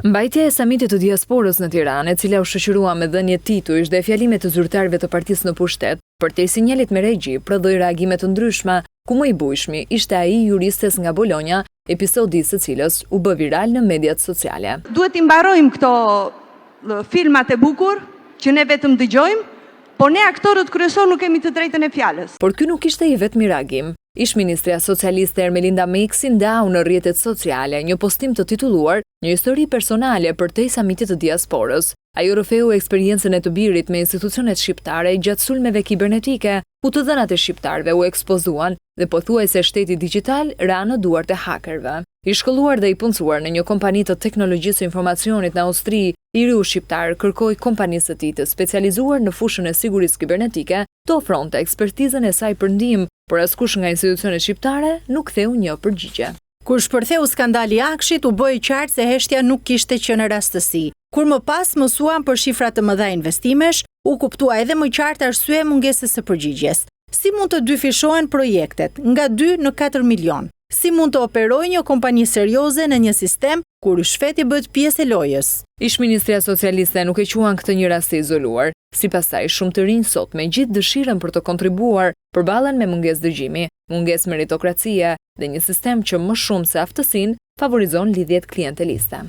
Mbajtja e samitit të diasporës në Tiranë, e cila u shoqërua me dhënie titull dhe fjalime të zyrtarëve të partisë në pushtet, përtej sinjalit me regji, prodhoi reagime të ndryshme, ku më i bujshmi ishte ai juristes nga Bologna, episodi i së cilës u bë viral në mediat sociale. Duhet i mbarojmë këto filmat e bukur që ne vetëm dëgjojmë, por ne aktorët kryesor nuk kemi të drejtën e fjalës. Por ky nuk ishte i vetmi reagim. Ish-ministrja socialiste Ermelinda Meksi ndau në rrjetet sociale një postim të titulluar "Një histori personale përtej samitit të diasporës". Ajo rrëfeu eksperiencën e të birit me institucionet shqiptare gjatë sulmeve kibernetike, ku të dhënat e shqiptarëve u ekspozuan dhe pothuajse shteti digjital ra në duart e hakerëve. I shkolluar dhe i punësuar në një kompani të teknologjisë së informacionit në Austri, i riu shqiptar kërkoi kompanisë së tij të specializuar në fushën e sigurisë kibernetike të ofronte ekspertizën e saj për ndihmë, por askush nga institucionet shqiptare nuk theu një përgjigje. Kur shpërtheu skandali Akshit, u bë qartë se heshtja nuk kishte qenë rastësi. Kur më pas mësuan për shifra të mëdha investimesh, u kuptua edhe më qartë arsye e mungesës së përgjigjes. Si mund të dyfishohen projektet nga 2 në 4 milion? Si mund të operojë një kompani serioze në një sistem kur shfeti bëhet pjesë e lojës? Ish-ministrja socialiste nuk e quan këtë një rast të izoluar. Sipas saj, shumë të rinj sot me gjithë dëshirën për të kontribuar përballen me mungesë dëgjimi, mungesë meritokracie dhe një sistem që më shumë se aftësinë favorizon lidhjet klienteliste.